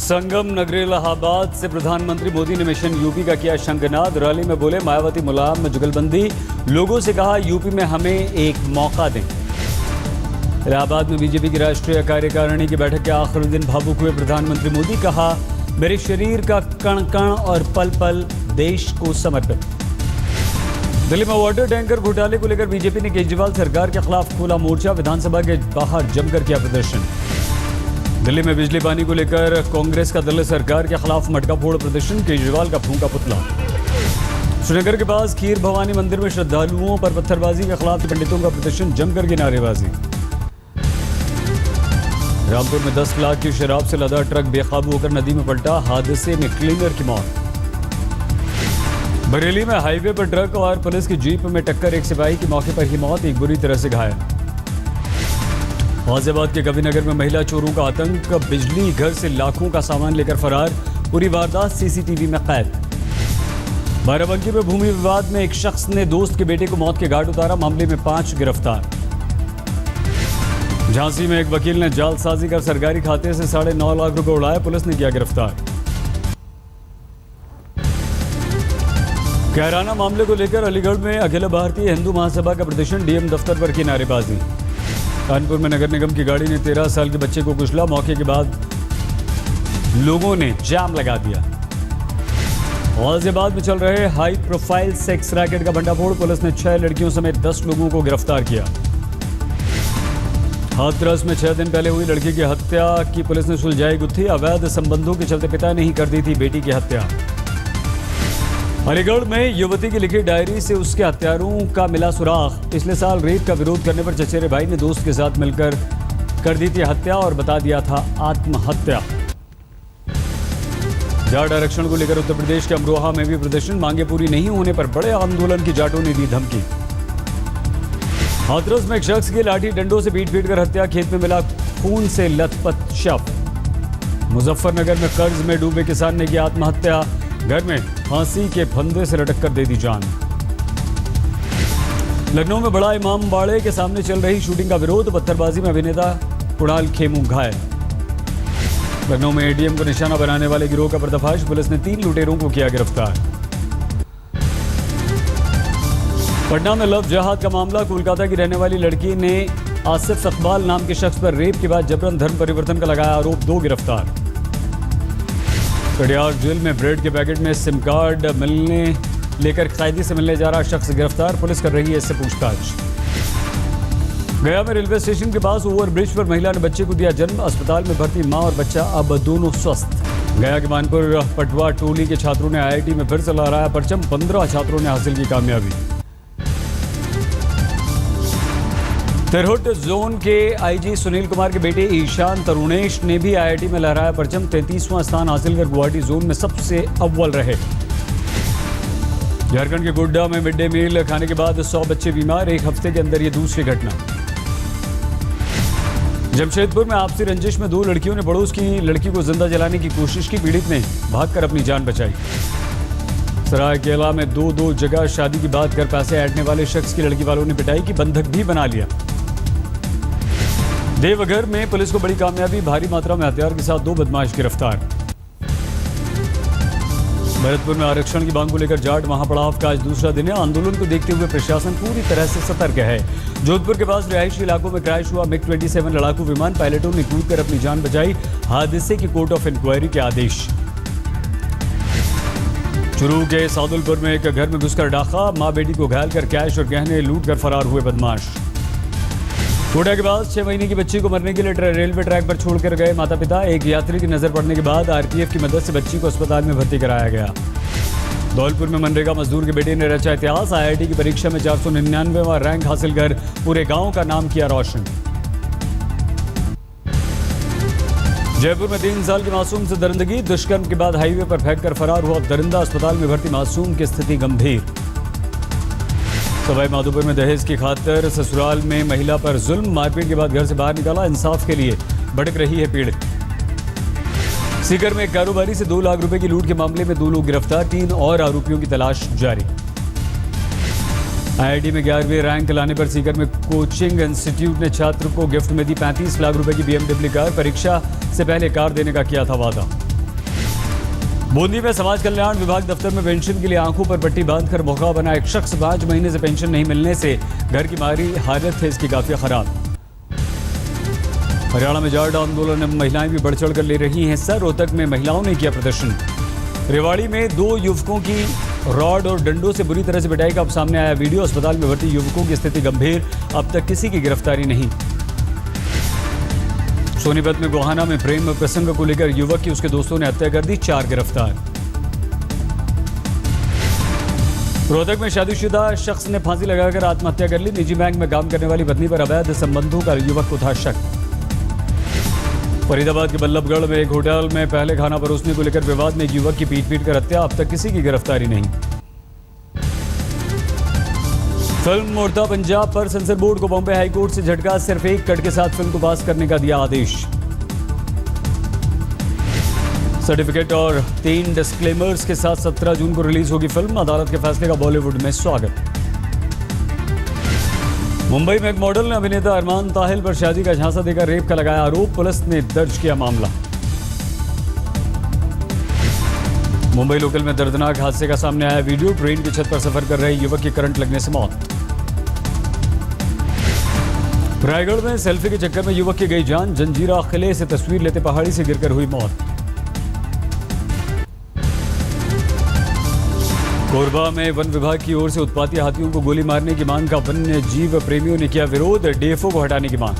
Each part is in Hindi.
संगम नगरी इलाहाबाद से प्रधानमंत्री मोदी ने मिशन यूपी का किया शंखनाद। रैली में बोले मायावती मुलायम में जुगलबंदी, लोगों से कहा यूपी में हमें एक मौका दें। इलाहाबाद में बीजेपी की राष्ट्रीय कार्यकारिणी की बैठक के आखिरी दिन भावुक हुए प्रधानमंत्री मोदी, कहा मेरे शरीर का कण कण और पल पल देश को समर्पित। दिल्ली में वाटर टैंकर घोटाले को लेकर बीजेपी ने केजरीवाल सरकार के खिलाफ खोला मोर्चा, विधानसभा के बाहर जमकर किया प्रदर्शन। दिल्ली में बिजली पानी को लेकर कांग्रेस का दल सरकार के खिलाफ मटका फोड़ प्रदर्शन, केजरीवाल का फूंका पुतला। श्रीनगर के पास खीर भवानी मंदिर में श्रद्धालुओं पर पत्थरबाजी के खिलाफ पंडितों का प्रदर्शन, जमकर की नारेबाजी। रामपुर में 10 लाख की शराब से लदा ट्रक बेकाबू होकर नदी में पलटा, हादसे में क्लीनर की मौत। बरेली में हाईवे पर ट्रक और पुलिस की जीप में टक्कर, एक सिपाही की मौके पर ही मौत, एक बुरी तरह से घायल। गाजियाबाद के कविनगर में महिला चोरों का आतंक, बिजली घर से लाखों का सामान लेकर फरार, पूरी वारदात सीसीटीवी में कैद। बाराबंकी में भूमि विवाद में एक शख्स ने दोस्त के बेटे को मौत के घाट उतारा, मामले में 5 गिरफ्तार। झांसी में एक वकील ने जालसाजी कर सरकारी खाते से 9.5 लाख रुपए उड़ाए, पुलिस ने किया गिरफ्तार। कैराना मामले को लेकर अलीगढ़ में अखिल भारतीय हिंदू महासभा का प्रदर्शन, डीएम दफ्तर पर की नारेबाजी। कानपुर में नगर निगम की गाड़ी ने 13 साल के बच्चे को कुचला, मौके के बाद लोगों ने जाम लगा दिया। गाजियाबाद में चल रहे हाई प्रोफाइल सेक्स रैकेट का भंडाफोड़, पुलिस ने 6 लड़कियों समेत 10 लोगों को गिरफ्तार किया। हाथरस में 6 दिन पहले हुई लड़की की हत्या की पुलिस ने सुलझाई गुत्थी, अवैध संबंधों के चलते पिता ने ही कर दी थी बेटी की हत्या। अलीगढ़ में युवती की लिखी डायरी से उसके हत्यारों का मिला सुराग, पिछले साल रेप का विरोध करने पर चचेरे भाई ने दोस्त के साथ मिलकर कर दी थी हत्या और बता दिया था आत्महत्या। जाट आरक्षण को लेकर उत्तर प्रदेश के अमरोहा में भी प्रदर्शन, मांगे पूरी नहीं होने पर बड़े आंदोलन की जाटों ने दी धमकी। हाथरस में एक शख्स की लाठी डंडों से पीट कर हत्या, खेत में मिला खून से लथपथ शव। मुजफ्फरनगर में कर्ज में डूबे किसान ने की आत्महत्या, घर में फांसी के फंदे से लटक कर दे दी जान। लखनऊ में बड़ा इमाम बाड़े के सामने चल रही शूटिंग का विरोध, पत्थरबाजी में अभिनेता कुणाल खेमू घायल। लखनऊ में एटीएम को निशाना बनाने वाले गिरोह का पर्दाफाश, पुलिस ने 3 लुटेरों को किया गिरफ्तार। पटना में लव जहाद का मामला, कोलकाता की रहने वाली लड़की ने आसिफ इकबाल नाम के शख्स पर रेप के बाद जबरन धर्म परिवर्तन का लगाया आरोप, 2 गिरफ्तार। कटिहार जेल में ब्रेड के पैकेट में सिम कार्ड मिलने लेकर कैदी से मिलने जा रहा शख्स गिरफ्तार, पुलिस कर रही है इससे पूछताछ। गया में रेलवे स्टेशन के पास ओवरब्रिज पर महिला ने बच्चे को दिया जन्म, अस्पताल में भर्ती मां और बच्चा अब दोनों स्वस्थ। गया के मानपुर पटवा टोली के छात्रों ने आईआईटी में फिर से लहराया परचम, 15 छात्रों ने हासिल की कामयाबी। तिरहुट जोन के आईजी सुनील कुमार के बेटे ईशान तरुणेश ने भी आईआईटी में लहराया परचम, 33वां स्थान हासिल कर गुवाहाटी जोन में सबसे अव्वल रहे। झारखंड के गोड्डा में मिड डे मील खाने के बाद 100 बच्चे बीमार, एक हफ्ते के अंदर ये दूसरी घटना। जमशेदपुर में आपसी रंजिश में 2 लड़कियों ने पड़ोस की लड़की को जिंदा जलाने की कोशिश की, पीड़ित ने भागकर अपनी जान बचाई। सरायकेला में 2 जगह शादी की बात कर पैसे ऐंठने वाले शख्स की लड़की वालों ने पिटाई की, बंधक भी बना लिया। देवघर में पुलिस को बड़ी कामयाबी, भारी मात्रा में हथियार के साथ 2 बदमाश गिरफ्तार। भरतपुर में आरक्षण की मांग को लेकर जाट महापड़ाव का आज दूसरा दिन है, आंदोलन को देखते हुए प्रशासन पूरी तरह से सतर्क है। जोधपुर के पास रिहायशी इलाकों में क्रैश हुआ MiG-27 लड़ाकू विमान, पायलटों ने कूदकर अपनी जान बचाई, हादसे की कोर्ट ऑफ इंक्वायरी के आदेश। चुरू के सादुलपुर में एक घर में घुसकर डाका, मां बेटी को घायल कर कैश और गहने लूट कर फरार हुए बदमाश। कोटा के बाद 6 महीने की बच्ची को मरने के लिए रेलवे ट्रैक पर छोड़कर गए माता पिता, एक यात्री की नजर पड़ने के बाद आरपीएफ की मदद से बच्ची को अस्पताल में भर्ती कराया गया। धौलपुर में मनरेगा मजदूर के बेटे ने रचा इतिहास, आईआईटी की परीक्षा में 499वां रैंक हासिल कर पूरे गांव का नाम किया रोशन। जयपुर में 3 साल के मासूम से दरिंदगी, दुष्कर्म के बाद हाईवे पर फेंककर फरार हुआ दरिंदा, अस्पताल में भर्ती मासूम की स्थिति गंभीर। सवाई माधोपुर में दहेज की खातिर ससुराल में महिला पर जुल्म, मारपीट के बाद घर से बाहर निकाला, इंसाफ के लिए भटक रही है पीड़ित। सीकर में एक कारोबारी से 2 लाख रुपए की लूट के मामले में 2 लोग गिरफ्तार, 3 और आरोपियों की तलाश जारी। आईआईटी में 11वीं रैंक लाने पर सीकर में कोचिंग इंस्टीट्यूट ने छात्र को गिफ्ट में दी 35 लाख रुपए की BMW कार, परीक्षा से पहले कार देने का किया था वादा। बूंदी में समाज कल्याण विभाग दफ्तर में पेंशन के लिए आंखों पर पट्टी बांधकर मौका बना एक शख्स। 5 महीने से पेंशन नहीं मिलने से घर की मारी हालत है इसकी काफी खराब। हरियाणा में जाट आंदोलन में महिलाएं भी बढ़ चढ़ कर ले रही हैं हिस्सा। रोहतक में महिलाओं ने किया प्रदर्शन। रेवाड़ी में 2 युवकों की रॉड और डंडों से बुरी तरह से पिटाई का अब सामने आया वीडियो। अस्पताल में भर्ती युवकों की स्थिति गंभीर, अब तक किसी की गिरफ्तारी नहीं। सोनीपत में गोहाना में प्रेम प्रसंग को लेकर युवक की उसके दोस्तों ने हत्या कर दी, 4 गिरफ्तार। रोहतक में शादीशुदा शख्स ने फांसी लगाकर आत्महत्या कर ली। निजी बैंक में काम करने वाली पत्नी पर अवैध संबंधों का युवक को था शक। फरीदाबाद के बल्लभगढ़ में एक होटल में पहले खाना परोसने को लेकर विवाद में एक युवक की पीट कर हत्या, अब तक किसी की गिरफ्तारी नहीं। फिल्म उड़ता पंजाब पर सेंसर बोर्ड को बॉम्बे हाई कोर्ट से झटका। सिर्फ 1 कट के साथ फिल्म को पास करने का दिया आदेश। सर्टिफिकेट और 3 डिस्क्लेमर्स के साथ 17 जून को रिलीज होगी फिल्म। अदालत के फैसले का बॉलीवुड में स्वागत। मुंबई में एक मॉडल ने अभिनेता अरमान ताहिल पर शादी का झांसा देकर रेप का लगाया आरोप। पुलिस ने दर्ज किया मामला। मुंबई लोकल में दर्दनाक हादसे का सामने आया वीडियो। ट्रेन की छत पर सफर कर रहे युवक की करंट लगने से मौत। रायगढ़ में सेल्फी के चक्कर में युवक की गई जान। जंजीरा किले से तस्वीर लेते पहाड़ी से गिरकर हुई मौत। कोरबा में वन विभाग की ओर से उत्पाती हाथियों को गोली मारने की मांग का वन्य जीव प्रेमियों ने किया विरोध। डीएफओ को हटाने की मांग।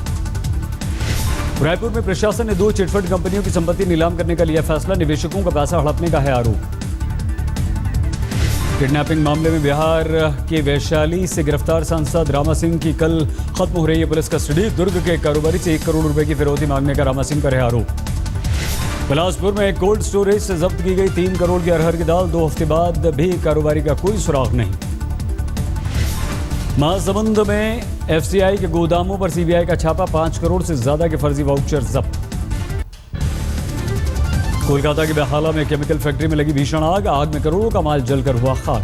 रायपुर में प्रशासन ने 2 चिटफंड कंपनियों की संपत्ति नीलाम करने का लिया फैसला। निवेशकों का पैसा हड़पने का है आरोप। किडनैपिंग मामले में बिहार के वैशाली से गिरफ्तार सांसद रामा सिंह की कल खत्म हो रही है पुलिस कस्टडी। दुर्ग के कारोबारी से 1 करोड़ रुपए की फिरौती मांगने का रामा सिंह पर है आरोप। बिलासपुर में एक कोल्ड स्टोरेज से जब्त की गई 3 करोड़ की अरहर की दाल। 2 हफ्ते बाद भी कारोबारी का कोई सुराग नहीं। महासमुंद में एफसीआई के गोदामों पर सीबीआई का छापा। 5 करोड़ से ज्यादा के फर्जी वाउचर जब्त। कोलकाता के बेहाला में केमिकल फैक्ट्री में लगी भीषण आग। आग में करोड़ों का माल जलकर हुआ खाक।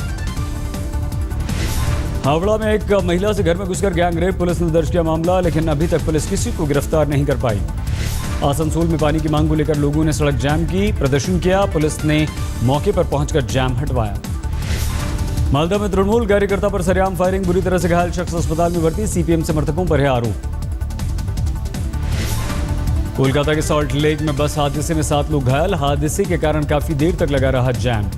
हावड़ा में एक महिला से घर में घुसकर गैंग रेप। पुलिस ने दर्ज किया मामला, लेकिन अभी तक पुलिस किसी को गिरफ्तार नहीं कर पाई। आसनसोल में पानी की मांग को लेकर लोगों ने सड़क जाम की, प्रदर्शन किया। पुलिस ने मौके पर पहुंचकर जाम हटवाया। मालदा में तृणमूल कार्यकर्ता पर सरेआम फायरिंग। बुरी तरह से घायल शख्स अस्पताल में भर्ती। सीपीएम समर्थकों पर है आरोप। कोलकाता के सॉल्ट लेक में बस हादसे में 7 लोग घायल। हादसे के कारण काफी देर तक लगा रहा जाम।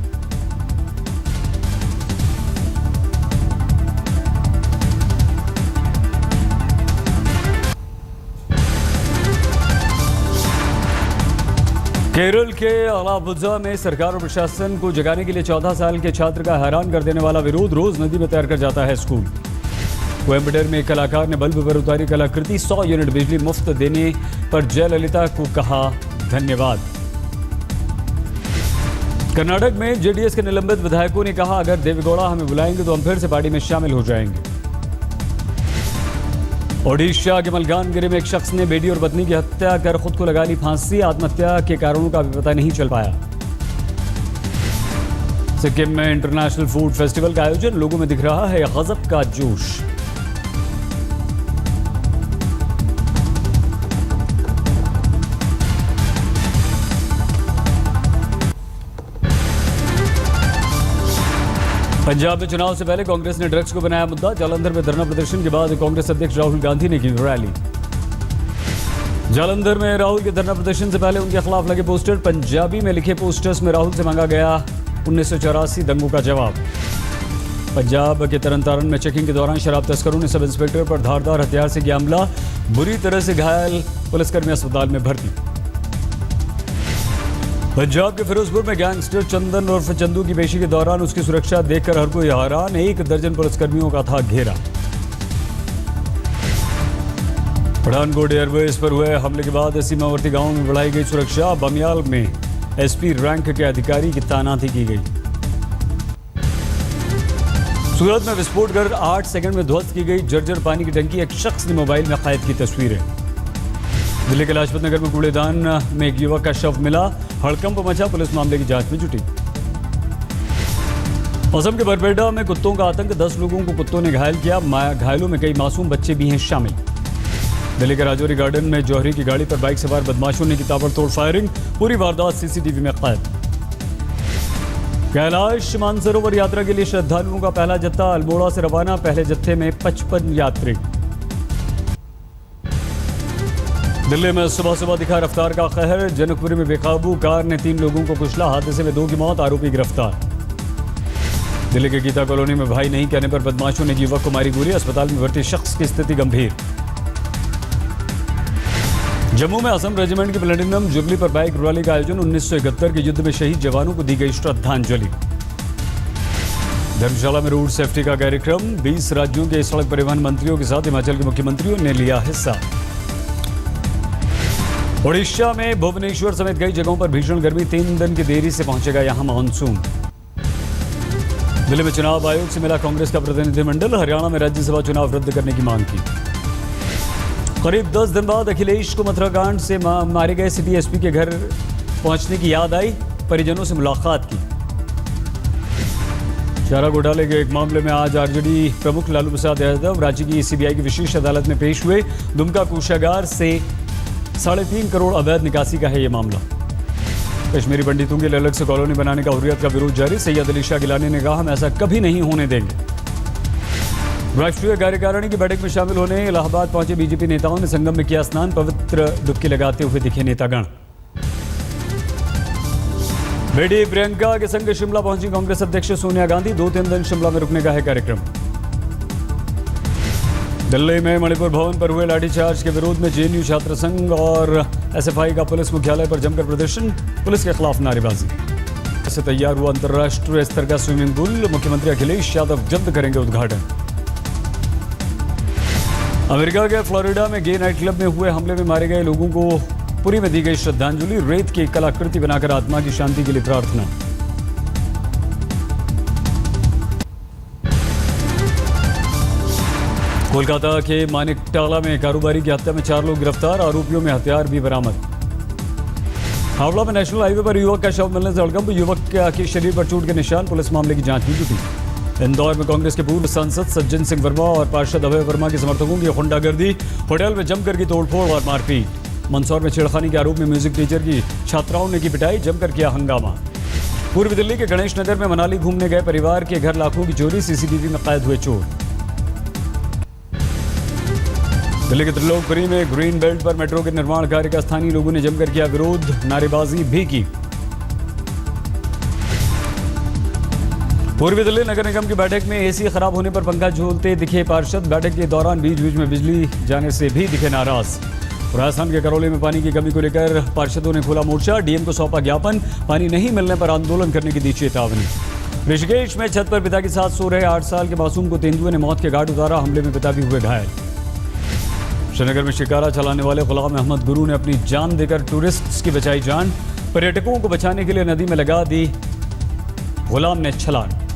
केरल के अलापुझा में सरकार और प्रशासन को जगाने के लिए 14 साल के छात्र का हैरान कर देने वाला विरोध। रोज नदी में तैर कर जाता है स्कूल। कोयम्बटूर में एक कलाकार ने बल्ब पर उतारी कलाकृति। 100 यूनिट बिजली मुफ्त देने पर जयललिता को कहा धन्यवाद। कर्नाटक में जेडीएस के निलंबित विधायकों ने कहा, अगर देवेगौड़ा हमें बुलाएंगे तो हम फिर से पार्टी में शामिल हो जाएंगे। ओडिशा के मलकानगिरी में एक शख्स ने बेटी और पत्नी की हत्या कर खुद को लगा ली फांसी। आत्महत्या के कारणों का भी पता नहीं चल पाया। सिक्किम में इंटरनेशनल फूड फेस्टिवल का आयोजन। लोगों में दिख रहा है गजब का जोश। पंजाब में चुनाव से पहले कांग्रेस ने ड्रग्स को बनाया मुद्दा। जालंधर में धरना प्रदर्शन के बाद कांग्रेस अध्यक्ष राहुल गांधी ने की रैली। जालंधर में राहुल के धरना प्रदर्शन से पहले उनके खिलाफ लगे पोस्टर। पंजाबी में लिखे पोस्टर्स में राहुल से मांगा गया 1984 दंगों का जवाब। पंजाब के तरनतारन में चेकिंग के दौरान शराब तस्करों ने सब इंस्पेक्टर पर धारदार हथियार से किया हमला। बुरी तरह से घायल पुलिसकर्मी अस्पताल में भर्ती। पंजाब के फिरोजपुर में गैंगस्टर चंदन उर्फ चंदू की पेशी के दौरान उसकी सुरक्षा देखकर हर कोई हैरान। 1 दर्जन पुलिसकर्मियों का था घेरा। पठानकोट एयरबेस पर हुए हमले के बाद सीमावर्ती गांव में बढ़ाई गई सुरक्षा। बमियाल में एसपी रैंक के अधिकारी की तैनाती की गई। सूरत में विस्फोट कर 8 सेकंड में ध्वस्त की गई जर्जर पानी की टंकी। एक शख्स ने मोबाइल में कैद की तस्वीरें। दिल्ली के लाजपत नगर में कूड़ेदान में एक युवक का शव मिला। हड़कंप मचा, पुलिस मामले की जांच में जुटी। असम के बरपेटा में कुत्तों का आतंक। 10 लोगों को कुत्तों ने घायल किया। घायलों में कई मासूम बच्चे भी हैं शामिल। दिल्ली के राजौरी गार्डन में जौहरी की गाड़ी पर बाइक सवार बदमाशों ने की ताबड़तोड़ फायरिंग। पूरी वारदात सीसीटीवी में कैद। कैलाश मानसरोवर यात्रा के लिए श्रद्धालुओं का पहला जत्था अल्मोड़ा से रवाना। पहले जत्थे में 55 यात्री। दिल्ली में सुबह सुबह दिखा रफ्तार का कहर। जनकपुरी में बेकाबू कार ने 3 लोगों को कुचला। हादसे में 2 की मौत, आरोपी गिरफ्तार। दिल्ली के गीता कॉलोनी में भाई नहीं कहने पर बदमाशों ने युवक को मारी गोली। अस्पताल में भर्ती शख्स की स्थिति गंभीर। जम्मू में असम रेजिमेंट की प्लेटिनम जुबली पर बाइक रैली का आयोजन। 1971 के युद्ध में शहीद जवानों को दी गई श्रद्धांजलि। धर्मशाला में रोड सेफ्टी का कार्यक्रम। 20 राज्यों के सड़क परिवहन मंत्रियों के साथ हिमाचल के मुख्यमंत्रियों ने लिया हिस्सा। ओडिशा में भुवनेश्वर समेत कई जगहों पर भीषण गर्मी। 3 दिन की देरी से पहुंचेगा यहां मानसून। दिल्ली में चुनाव आयोग से मिला कांग्रेस का प्रतिनिधिमंडल। हरियाणा में राज्यसभा चुनाव रद्द करने की मांग की। करीब 10 दिन बाद अखिलेश को मथुरा कांड से मारे गए सिटी एसपी के घर पहुंचने की याद आई। परिजनों से मुलाकात की। चारा घोटाले के एक मामले में आज आरजेडी प्रमुख लालू प्रसाद यादव रांची की सीबीआई की विशेष अदालत में पेश हुए। दुमका कोषागार से 3.5 करोड़ अवैध निकासी का है ये मामला। कश्मीरी पंडितों के लिए अलग से कॉलोनी बनाने का हुर्रियत का विरोध जारी। सैयद अली शाह गिलानी ने कहा, हम ऐसा कभी नहीं होने देंगे। राष्ट्रीय कार्यकारिणी की बैठक में शामिल होने इलाहाबाद पहुंचे बीजेपी नेताओं ने संगम में किया स्नान। पवित्र डुबकी लगाते हुए दिखे नेतागण। बेटी प्रियंका के संग शिमला पहुंची कांग्रेस अध्यक्ष सोनिया गांधी। 2-3 दिन शिमला में रुकने का है कार्यक्रम। दिल्ली में मणिपुर भवन पर हुए लाठीचार्ज के विरोध में जेएनयू छात्र संघ और एसएफआई का पुलिस मुख्यालय पर जमकर प्रदर्शन। पुलिस के खिलाफ नारेबाजी। से तैयार हुआ अंतर्राष्ट्रीय स्तर का स्विमिंग पूल। मुख्यमंत्री अखिलेश यादव जल्द करेंगे उद्घाटन। अमेरिका के फ्लोरिडा में गे नाइट क्लब में हुए हमले में मारे गए लोगों को पुरी में दी गई श्रद्धांजलि। रेत की कलाकृति बनाकर आत्मा की शांति के लिए प्रार्थना। कोलकाता के मानिकटाला में कारोबारी की हत्या में 4 लोग गिरफ्तार। आरोपियों में हथियार भी बरामद। हावड़ा में नेशनल हाईवे पर युवक का शव मिलने से हड़कंप। युवक के शरीर पर चोट के निशान। पुलिस मामले की जांच में जुटी। इंदौर में कांग्रेस के पूर्व सांसद सज्जन सिंह वर्मा और पार्षद अभय वर्मा के समर्थकों की गुंडागर्दी। होटल में जमकर की तोड़फोड़ और मारपीट। मंदसौर में छेड़खानी के आरोप में म्यूजिक टीचर की छात्राओं ने की पिटाई। जमकर किया हंगामा। पूर्वी दिल्ली के गणेश नगर में मनाली घूमने गए परिवार के घर लाखों की चोरी। सीसीटीवी में कैद हुए चोर। दिल्ली के त्रिलोकपुरी में ग्रीन बेल्ट पर मेट्रो के निर्माण कार्य का स्थानीय लोगों ने जमकर किया विरोध। नारेबाजी भी की। पूर्वी दिल्ली नगर निगम की बैठक में एसी खराब होने पर पंखा झूलते दिखे पार्षद। बैठक के दौरान बीच बीच में बिजली जाने से भी दिखे नाराज। राजस्थान के करौली में पानी की कमी को लेकर पार्षदों ने खोला मोर्चा। डीएम को सौंपा ज्ञापन। पानी नहीं मिलने पर आंदोलन करने की दी चेतावनी। ऋषिकेश में छत पर पिता के साथ सो रहे 8 साल के मासूम को तेंदुए ने मौत के घाट उतारा। हमले में पिता भी हुए घायल। श्रीनगर में शिकारा चलाने वाले गुलाम अहमद गुरु ने अपनी जान देकर टूरिस्ट्स की बचाई जान। पर्यटकों को बचाने के लिए नदी में लगा दी गुलाम ने छलांग।